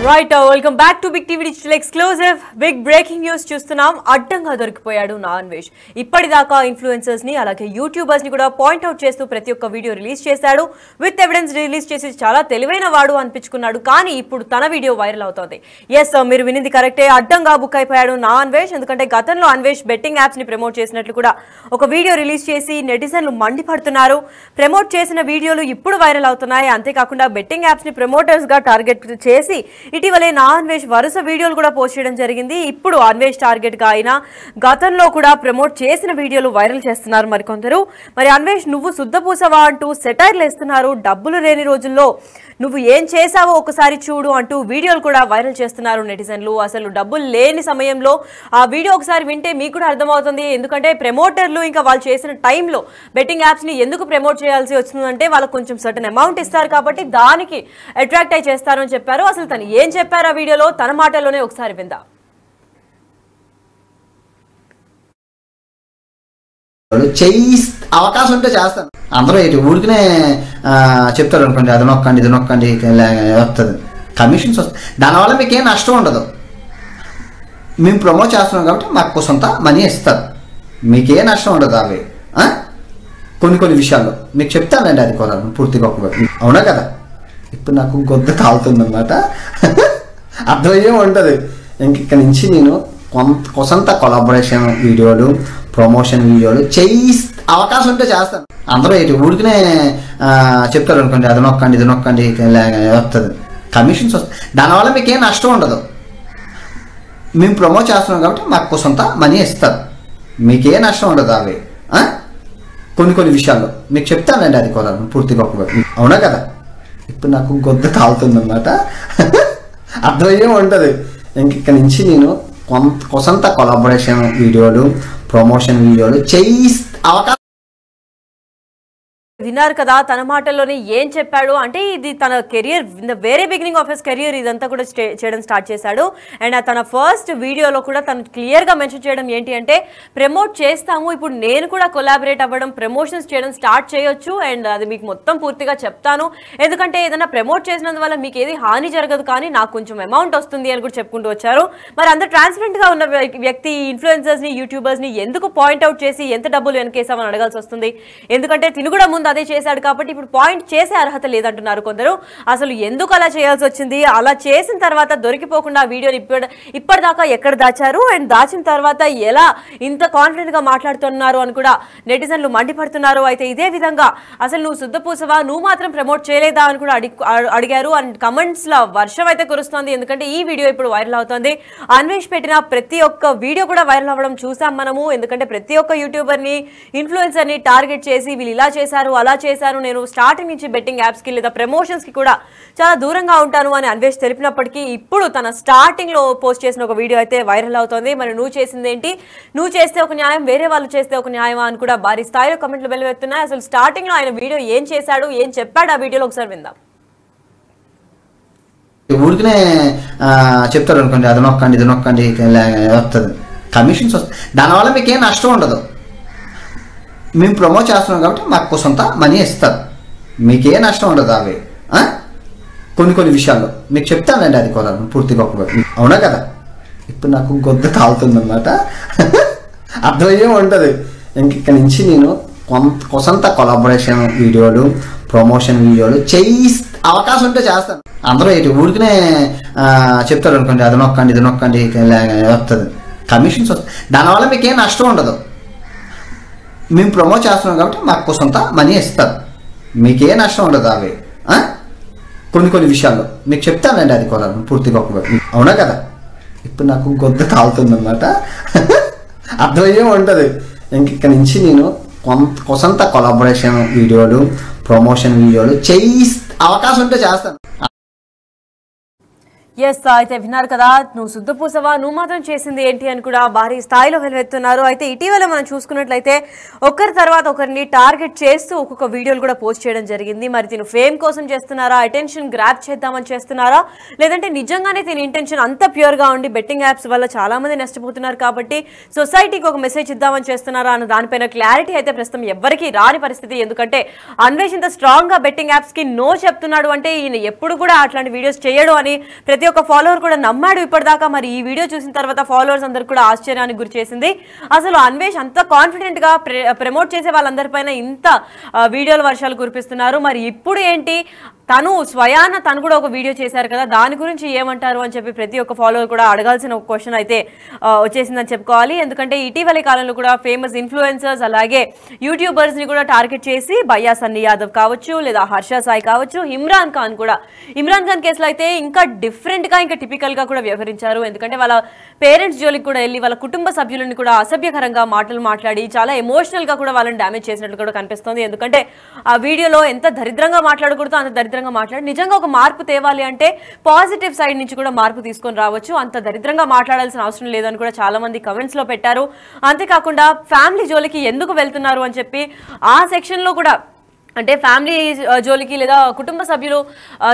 Right welcome back to big TV digital exclusive big breaking news చూస్తున్నాం. అడ్డంగా దొరికిపోయాడు నాన్వేష్. ఇప్పటిదాకా ఇన్ఫ్లుయెన్సర్స్ ని అలాగే యూట్యూబర్స్ ని కూడా పాయింట్అవుట్ చేస్తూ ప్రతి ఒక్క వీడియో రిలీజ్ చేశాడు. విత్ ఎవిడెన్స్ రిలీజ్ చేసి చాలా తెలివైన వాడు అనిపించుకున్నాడు. కానీ ఇప్పుడు తన వీడియో వైరల్ అవుతోంది. ఎస్ మీరు వినింది కరెక్టే, అడ్డంగా బుక్ అయిపోయాడు నాన్వేష్. ఎందుకంటే గతంలో అన్వేష్ బెట్టింగ్ యాప్స్ ని ప్రమోట్ చేసినట్లు కూడా ఒక వీడియో రిలీజ్ చేసి నెటిజన్లు మండిపడుతున్నారు. ప్రమోట్ చేసిన వీడియోలు ఇప్పుడు వైరల్ అవుతున్నాయి. అంతేకాకుండా బెట్టింగ్ యాప్స్ ని ప్రమోటర్స్ గా టార్గెట్ చేసి ఇటీవలే అన్వేష్ వరుస వీడియోలు కూడా పోస్ట్ చేయడం జరిగింది. ఇప్పుడు అన్వేష్ టార్గెట్ గా అయినా గతంలో కూడా ప్రమోట్ చేసిన వీడియోలు వైరల్ చేస్తున్నారు మరికొందరు. మరి అన్వేష్ నువ్వు శుద్ధపూసవా అంటూ సెటైర్లు వేస్తున్నారు. డబ్బులు లేని రోజుల్లో నువ్వు ఏం చేశావో ఒకసారి చూడు అంటూ వీడియోలు కూడా వైరల్ చేస్తున్నారు నెటిజన్లు. అసలు డబ్బులు లేని సమయంలో ఆ వీడియో ఒకసారి వింటే మీకు కూడా అర్థమవుతుంది. ఎందుకంటే ప్రమోటర్లు ఇంకా వాళ్ళు చేసిన టైంలో బెట్టింగ్ యాప్స్ ని ఎందుకు ప్రమోట్ చేయాల్సి వస్తుందంటే వాళ్ళకు కొంచెం సర్టన్ అమౌంట్ ఇస్తారు కాబట్టి దానికి అట్రాక్ట్ అయి చేస్తారు అని చెప్పారు. అసలు తను ఏం చెప్పారు ఆ వీడియోలో తన మాటల్లోనే ఒకసారి విందాం. అవకాశం ఉంటే చేస్తాను. అందరూ ఇటు ఊరికినే చెప్తారు అనుకోండి, అది నొక్కండి ఇది నొక్కండి వస్తుంది, కమిషన్స్ వస్తాయి. దానివల్ల మీకేం నష్టం ఉండదు. మేము ప్రమోట్ చేస్తున్నాం కాబట్టి మాకు సొంత మనీ ఇస్తారు, మీకే నష్టం ఉండదు. అవి కొన్ని విషయాల్లో మీకు చెప్తానండి, అది కూడా పూర్తిగా అవునా కదా. ఇప్పుడు నాకు గొద్ద తాగుతుందన్నమాట, అర్థమయ్యే ఉంటుంది. ఇంక నుంచి నేను కొంత కొలాబరేషన్ వీడియోలు ప్రమోషన్ వీడియోలు అవకాశం ఉంటే చేస్తాను. అందరూ ఇటు ఊరికినే చెప్తారు అనుకోండి, అది నొక్కండి ఇది నొక్కండి వస్తుంది, కమిషన్స్ వస్తాయి. దానివల్ల మీకేం నష్టం ఉండదు. మేము ప్రమోట్ చేస్తున్నాం కాబట్టి మాకు సొంత మనీ ఇస్తారు, మీకే నష్టం ఉండదు. అవి కొన్ని విషయాల్లో మీకు చెప్తానండి, అది కూడా పూర్తిగా అవునా కదా. ఇప్పుడు నాకు గొద్ద తాగుతుందన్నమాట, అర్థమయ్యే ఉంటుంది. ఇంక నుంచి నేను కొంత కొలాబరేషన్ వీడియోలు ప్రమోషన్ వీడియోలు అవకాశం. విన్నారు కదా తన మాటల్లోనే ఏం చెప్పాడు అంటే, ఇది తన career in the very beginning of his career ఇదంతా కూడా చేయడం స్టార్ట్ చేశాడు. అండ్ తన ఫస్ట్ వీడియోలో కూడా తను క్లియర్గా మెన్షన్ చేయడం ఏంటి అంటే, ప్రమోట్ చేస్తాము, ఇప్పుడు నేను కూడా కొలాబరేట్ అవ్వడం ప్రమోషన్స్ చేయడం స్టార్ట్ చేయొచ్చు అండ్ అది మీకు మొత్తం పూర్తిగా చెప్తాను. ఎందుకంటే ఏదైనా ప్రమోట్ చేసినందువల్ల మీకు ఏది హాని జరగదు, కానీ నాకు కొంచెం అమౌంట్ వస్తుంది అని కూడా చెప్పుకుంటూ వచ్చారు. మరి అంత ట్రాన్స్పరెంట్గా ఉన్న వ్యక్తి ఇన్ఫ్లుయెన్సర్స్ని యూట్యూబర్స్ని ఎందుకు పాయింట్అవుట్ చేసి ఎంత డబ్బులు వెనకేసామని అడగాల్సి వస్తుంది? ఎందుకంటే తిను కూడా ముందు అదే చేశాడు కాబట్టి ఇప్పుడు పాయింట్ చేసే అర్హత లేదంటున్నారు కొందరు. అసలు ఎందుకు అలా చేయాల్సి వచ్చింది? అలా చేసిన తర్వాత దొరికిపోకుండా ఆ వీడియోని ఇప్పటిదాకా ఎక్కడ దాచారు అండ్ దాచిన తర్వాత ఎలా ఇంత కాన్ఫిడెంట్ గా మాట్లాడుతున్నారు అని కూడా నెటిజన్లు మండిపడుతున్నారు. అయితే ఇదే విధంగా అసలు నువ్వు శుద్ధపూసవా, నువ్వు మాత్రం ప్రమోట్ చేయలేదా అని కూడా అడిగారు. అండ్ కమెంట్స్ లో వర్షం అయితే కురుస్తోంది. ఎందుకంటే ఈ వీడియో ఇప్పుడు వైరల్ అవుతోంది. అన్వేష్ పెట్టిన ప్రతి ఒక్క వీడియో కూడా వైరల్ అవ్వడం చూసాం మనము. ఎందుకంటే ప్రతి ఒక్క యూట్యూబర్ ని ఇన్ఫ్లుయెన్సర్ ని టార్గెట్ చేసి వీళ్ళు ఇలా చేశారు అలా చేశారు, నేను స్టార్టింగ్ నుంచి బెట్టింగ్ యాప్స్ కి లేదా ప్రమోషన్స్ కి కూడా చాలా దూరంగా ఉంటాను అని అన్వేష్ తెలిపినప్పటికీ ఇప్పుడు తన స్టార్టింగ్ లో పోస్ట్ చేసిన ఒక వీడియో అయితే వైరల్ అవుతోంది. మరి నువ్వు చేసింది ఏంటి? నువ్వు చేస్తే ఒక న్యాయం, వేరే వాళ్ళు చేస్తే ఒక న్యాయమా అని కూడా భారీ స్థాయిలో కమెంట్లు వెలువెత్తున్నాయి. అసలు స్టార్టింగ్ లో ఆయన వీడియో ఏం చేశాడు, ఏం చెప్పాడు ఆ వీడియోలో ఒకసారి విందాం. ఊరికినే చెప్తారు అనుకోండి, అది నొక్కండి ఇది నొక్కండి వస్తుంది, కమిషన్స్ వస్తాయి. దానివల్ల మీకేం నష్టం ఉండదు. మేము ప్రమోట్ చేస్తున్నాం కాబట్టి మాకు సొంత మనీ ఇస్తారు, మీకే నష్టం ఉండదు. అవి కొన్ని విషయాల్లో మీకు చెప్తానండి, అది కూడా పూర్తిగా అవునా కదా. ఇప్పుడు నాకు గొద్ద తాగుతుందన్నమాట, అర్థమయ్యే ఉంటుంది. ఇంక నుంచి నేను కొంత కొలాబరేషన్ వీడియోలు ప్రమోషన్ వీడియోలు అవకాశం ఉంటే చేస్తాను. అందరూ ఇటు ఊరికినే చెప్తారు అనుకోండి, అది నొక్కండి ఇది నొక్కండి వస్తుంది, కమిషన్స్ వస్తాయి. దానివల్ల మీకేం నష్టం ఉండదు. మేము ప్రమోట్ చేస్తున్నాం కాబట్టి మాకు సొంత మనీ ఇస్తారు, మీకే నష్టం ఉండదు. అవి కొన్ని విషయాల్లో మీకు చెప్తానండి, అది కూడా పూర్తిగా అవునా కదా. ఇప్పుడు నాకు గొద్ద తాగుతుందన్నమాట, అర్థమయ్యే ఉంటుంది. ఇంక నుంచి నేను కొంత కొలాబరేషన్ వీడియోలు ప్రమోషన్ వీడియోలు అవకాశం ఉంటే చేస్తాను. ఎస్ అయితే విన్నారు కదా, నువ్వు శుద్ధపూసవా, నువ్వు మాత్రం చేసింది ఏంటి అని కూడా భారీ స్థాయిలో వెలువెత్తున్నారు. అయితే ఇటీవల మనం చూసుకున్నట్లయితే ఒకరి తర్వాత ఒకరిని టార్గెట్ చేస్తూ ఒక్కొక్క వీడియోలు కూడా పోస్ట్ చేయడం జరిగింది. మరి తిను ఫేమ్ కోసం చేస్తున్నారా, అటెన్షన్ గ్రాప్ చేద్దామని చేస్తున్నారా, లేదంటే నిజంగానే తిని ఇంటెన్షన్ అంత ప్యూర్గా ఉండి బెట్టింగ్ యాప్స్ వల్ల చాలా మంది నష్టపోతున్నారు కాబట్టి సొసైటీకి ఒక మెసేజ్ ఇద్దామని చేస్తున్నారా అన్న దానిపైన క్లారిటీ అయితే ప్రస్తుతం ఎవ్వరికీ రాని పరిస్థితి. ఎందుకంటే అన్వేష్ ఇంత స్ట్రాంగ్ గా బెట్టింగ్ యాప్స్ కి నో చెప్తున్నాడు అంటే ఈయన ఎప్పుడు కూడా అట్లాంటి వీడియోస్ చేయడు అని ప్రతి ప్రతి ఒక్క ఫాలోవర్ కూడా నమ్మాడు ఇప్పటిదాకా. మరి ఈ వీడియో చూసిన తర్వాత ఫాలోవర్స్ అందరు కూడా ఆశ్చర్యానికి గురి చేసింది. అసలు అన్వేష్ అంత కాన్ఫిడెంట్ గా ప్రమోట్ చేసే వాళ్ళందరిపైన ఇంత వీడియోల వర్షాలు కురిపిస్తున్నారు. మరి ఇప్పుడు ఏంటి, తను స్వయాన తను కూడా ఒక వీడియో చేశారు కదా, దాని గురించి ఏమంటారు అని చెప్పి ప్రతి ఒక్క ఫాలోవర్ కూడా అడగాల్సిన ఒక క్వశ్చన్ అయితే వచ్చేసిందని చెప్పుకోవాలి. ఎందుకంటే ఇటీవలి కాలంలో కూడా ఫేమస్ ఇన్ఫ్లుయెన్సర్స్ అలాగే యూట్యూబర్స్ ని కూడా టార్గెట్ చేసి భయ్యా సన్నీ యాదవ్ కావచ్చు, లేదా హర్ష సాయి కావచ్చు, ఇమ్రాన్ ఖాన్ కూడా. ఇమ్రాన్ ఖాన్ కేసులో అయితే ఇంకా డిఫరెంట్ గా ఇంకా టిపికల్ గా కూడా వ్యవహరించారు. ఎందుకంటే వాళ్ళ పేరెంట్స్ జోలికి కూడా వెళ్ళి వాళ్ళ కుటుంబ సభ్యులను కూడా అసభ్యకరంగా మాటలు మాట్లాడి చాలా ఎమోషనల్ గా కూడా వాళ్ళని డ్యామేజ్ చేసినట్లు కూడా కనిపిస్తుంది. ఎందుకంటే ఆ వీడియోలో ఎంత దరిద్రంగా మాట్లాడకూడదు అంత దరిద్రంగా మాట్లాడి, నిజంగా ఒక మార్పు తేవాలి అంటే పాజిటివ్ సైడ్ నుంచి కూడా మార్పు తీసుకొని రావచ్చు. అంత దరిద్రంగా మాట్లాడాల్సిన అవసరం లేదని కూడా చాలా మంది కమెంట్స్ లో పెట్టారు. అంతేకాకుండా ఫ్యామిలీ జోలికి ఎందుకు వెళ్తున్నారు అని చెప్పి ఆ సెక్షన్ లో కూడా, అంటే ఫ్యామిలీ జోలికి లేదా కుటుంబ సభ్యులు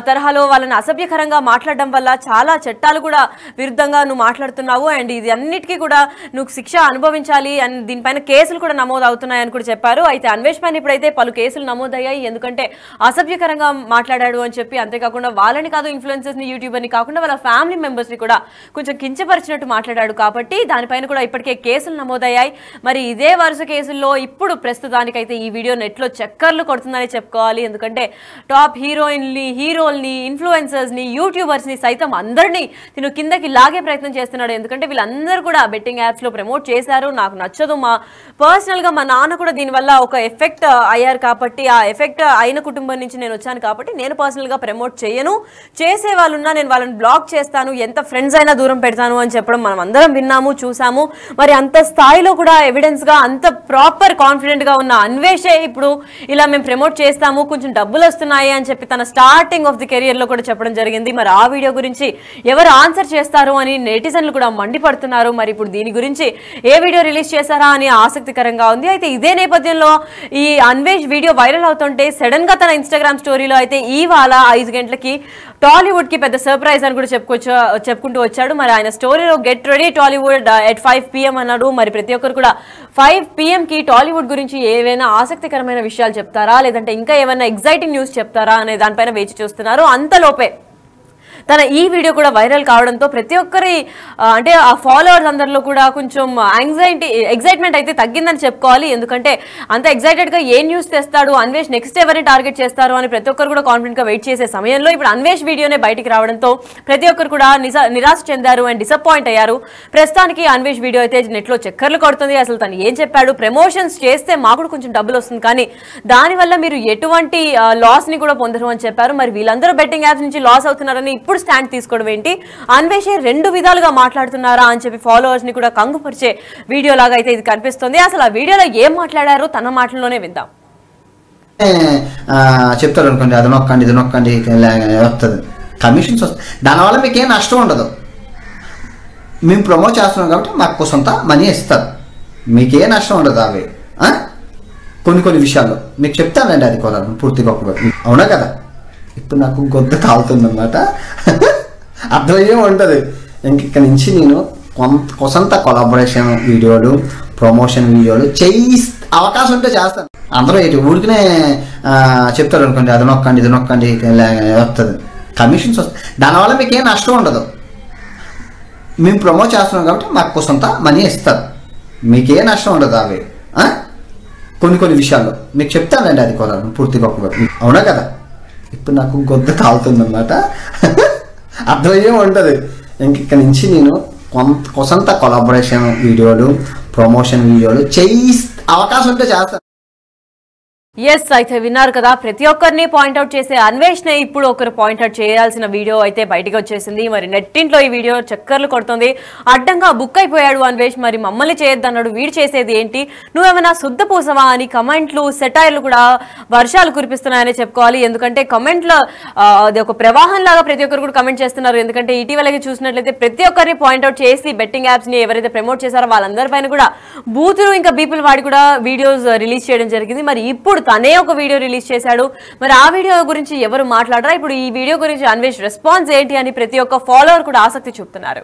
తరహాలో వాళ్ళని అసభ్యకరంగా మాట్లాడడం వల్ల చాలా చట్టాలు కూడా విరుద్ధంగా నువ్వు మాట్లాడుతున్నావు అండ్ ఇది అన్నిటికీ కూడా నువ్వు శిక్ష అనుభవించాలి అండ్ దీనిపైన కేసులు కూడా నమోదు అవుతున్నాయని కూడా చెప్పారు. అయితే అన్వేష్ పైన ఇప్పుడైతే పలు కేసులు నమోదయ్యాయి. ఎందుకంటే అసభ్యకరంగా మాట్లాడాడు అని చెప్పి, అంతేకాకుండా వాళ్ళని కాదు ఇన్ఫ్లుయెన్సర్స్ని యూట్యూబర్ని కాకుండా వాళ్ళ ఫ్యామిలీ మెంబర్స్ని కూడా కొంచెం కించపరిచినట్టు మాట్లాడాడు. కాబట్టి దానిపైన కూడా ఇప్పటికే కేసులు నమోదయ్యాయి. మరి ఇదే వరుస కేసుల్లో ఇప్పుడు ప్రస్తుతానికైతే ఈ వీడియో నెట్లో చక్కర్లు కొడుతుంది చెప్పుకోవాలి. ఎందుకంటే టాప్ హీరోల్ని ఇన్ఫ్లుయెన్సర్స్ని యూట్యూబర్స్ని సైతం అందరినీ తిను కిందకి లాగే ప్రయత్నం చేస్తున్నాడు. ఎందుకంటే వీళ్ళందరూ కూడా బెట్టింగ్ యాప్స్లో ప్రమోట్ చేశారు. నాకు నచ్చదు, మా పర్సనల్గా మా నాన్న కూడా దీనివల్ల ఒక ఎఫెక్ట్ అయ్యారు కాబట్టి, ఆ ఎఫెక్ట్ అయిన కుటుంబం నుంచి నేను వచ్చాను కాబట్టి నేను పర్సనల్గా ప్రమోట్ చేయను, చేసే వాళ్ళున్నా నేను వాళ్ళని బ్లాక్ చేస్తాను, ఎంత ఫ్రెండ్స్ అయినా దూరం పెడతాను అని చెప్పడం మనం అందరం విన్నాము, చూసాము. మరి అంత స్థాయిలో కూడా ఎవిడెన్స్గా అంత ప్రాపర్ కాన్ఫిడెంట్గా ఉన్న అన్వేషే ఇప్పుడు ఇలా మేము ప్రమోట్ చేస్తాము, కొంచెం డబ్బులు వస్తున్నాయి అని చెప్పి తన స్టార్టింగ్ ఆఫ్ ది కెరియర్ లో కూడా చెప్పడం జరిగింది. మరి ఆ వీడియో గురించి ఎవరు ఆన్సర్ చేస్తారు అని నెటిజన్లు కూడా మండిపడుతున్నారు. మరి ఇప్పుడు దీని గురించి ఏ వీడియో రిలీజ్ చేశారా అని ఆసక్తికరంగా ఉంది. అయితే ఇదే నేపథ్యంలో ఈ అన్వేష్ వీడియో వైరల్ అవుతుంటే సడన్ గా తన ఇన్స్టాగ్రామ్ స్టోరీలో అయితే ఇవాళ 5 గంటలకి టాలీవుడ్ కి పెద్ద సర్ప్రైజ్ అని కూడా చెప్పుకుంటూ వచ్చాడు. మరి ఆయన స్టోరీలో get ready Tollywood at 5 PM అన్నాడు. మరి ప్రతి ఒక్కరు కూడా 5 PM కి టాలీవుడ్ గురించి ఏవైనా ఆసక్తికరమైన విషయాలు చెప్తారా లేదంటే ఇంకా ఏమైనా ఎగ్జైటింగ్ న్యూస్ చెప్తారా అనే దానిపైన వేచి చూస్తున్నారు. అంతలోపే తన ఈ వీడియో కూడా వైరల్ కావడంతో ప్రతి ఒక్కరి అంటే ఆ ఫాలోవర్స్ అందరిలో కూడా కొంచెం ఎగ్జైట్మెంట్ అయితే తగ్గిందని చెప్పుకోవాలి. ఎందుకంటే అంత ఎగ్జైటెడ్గా ఏ న్యూస్ తెస్తాడు, అన్వేష్ నెక్స్ట్ ఎవరిని టార్గెట్ చేస్తారు అని ప్రతి ఒక్కరు కూడా కాన్ఫిడెంట్గా వెయిట్ చేసే సమయంలో ఇప్పుడు అన్వేష్ వీడియోనే బయటికి రావడంతో ప్రతి ఒక్కరు కూడా నిరాశ చెందారు అండ్ డిసప్పాయింట్ అయ్యారు. ప్రస్తుతానికి అన్వేష్ వీడియో అయితే నెట్లో చక్కర్లు కొడుతుంది. అసలు తను ఏం చెప్పాడు, ప్రమోషన్స్ చేస్తే మాకు కొంచెం డబ్బులు వస్తుంది కానీ దానివల్ల మీరు ఎటువంటి లాస్ని కూడా పొందరు అని చెప్పారు. మరి వీళ్ళందరూ బెట్టింగ్ యాప్స్ నుంచి లాస్ అవుతున్నారని ఇప్పుడు స్టాండ్ తీసుకోవడం ఏంటి, అన్వేషే 2 విధాలుగా మాట్లాడుతున్నారా అని చెప్పి ఫాలోవర్స్ ని కూడా కంగుపరిచే వీడియో లాగా అయితే ఇది కనిపిస్తుంది. అసలు ఆ వీడియోలో ఏం మాట్లాడారో తన మాటల్లోనే విందాం. చెప్తారు అనుకోండి, అది నొక్కండి ఇది నొక్కండి వస్తుంది, కమిషన్స్ వస్తాయి, దానివల్ల మీకు ఏం నష్టం ఉండదు. మేము ప్రమోట్ చేస్తున్నాం కాబట్టి మాకు సొంత మనీ ఇస్తారు, మీకే నష్టం ఉండదు. అవి కొన్ని విషయాల్లో మీకు చెప్తానండి, అది కూడా పూర్తిగా అవునా కదా. ఇప్పుడు నాకు గొద్ద కాలుతుందన్నమాట, అర్థమయ్యే ఉంటుంది. ఇంక నుంచి నేను కొంత కొలాబరేషన్ వీడియోలు ప్రమోషన్ వీడియోలు అవకాశం ఉంటే చేస్తాను. అందరూ ఊరికనే చెప్తారు అనుకోండి, అది నొక్కండి ఇది నొక్కండి వస్తుంది, కమిషన్స్ వస్తాయి, దానివల్ల మీకు ఏం నష్టం ఉండదు. మేము ప్రమోట్ చేస్తున్నాం కాబట్టి మాకు సొంత మనీ ఇస్తారు, మీకే నష్టం ఉండదు. అవి కొన్ని విషయాల్లో మీకు చెప్తానండి, అది కూడా పూర్తిగా అవునా కదా. ఇప్పుడు నాకు గొద్ద కాలుతుందన్నమాట, అర్థమయ్యే ఉంటుంది. ఇంక నుంచి నేను కొంత కొలాబరేషన్ వీడియోలు ప్రమోషన్ వీడియోలు అవకాశం ఉంటే చేస్తాను. ఎస్, అయితే విన్నారు కదా, ప్రతి ఒక్కరిని పాయింట్అవుట్ చేసే అన్వేష్ నే ఇప్పుడు ఒకరు పాయింట్అవుట్ చేయాల్సిన వీడియో అయితే బయటకు వచ్చేసింది. మరి నెట్టింట్లో ఈ వీడియో చక్కర్లు కొడుతుంది. అడ్డంగా బుక్ అయిపోయాడు అన్వేష్, మరి మమ్మల్ని చేయొద్దన్నాడు, వీడు చేసేది ఏంటి, నువ్వేమైనా శుద్ధ పూసవా అని కమెంట్లు సెటైర్లు కూడా వర్షాలు కురిపిస్తున్నాయని చెప్పుకోవాలి. ఎందుకంటే కమెంట్లో అది ఒక ప్రవాహం లాగా ప్రతి ఒక్కరు కూడా కమెంట్ చేస్తున్నారు. ఎందుకంటే ఇటీవలకి చూసినట్లయితే ప్రతి ఒక్కరిని పాయింట్అవుట్ చేసి బెట్టింగ్ యాప్స్ ని ఎవరైతే ప్రమోట్ చేశారో వాళ్ళందరిపైన కూడా బూతులు ఇంకా బీపుల్ వాడి కూడా వీడియోస్ రిలీజ్ చేయడం జరిగింది. మరి ఇప్పుడు తనే ఒక వీడియో రిలీజ్ చేశాడు. మరి ఆ వీడియో గురించి ఎవరు మాట్లాడరా, ఇప్పుడు ఈ వీడియో గురించి అన్వేష్ రెస్పాన్స్ ఏంటి అని ప్రతి ఒక్క ఫాలోవర్ కూడా ఆసక్తి చూపుతున్నారు.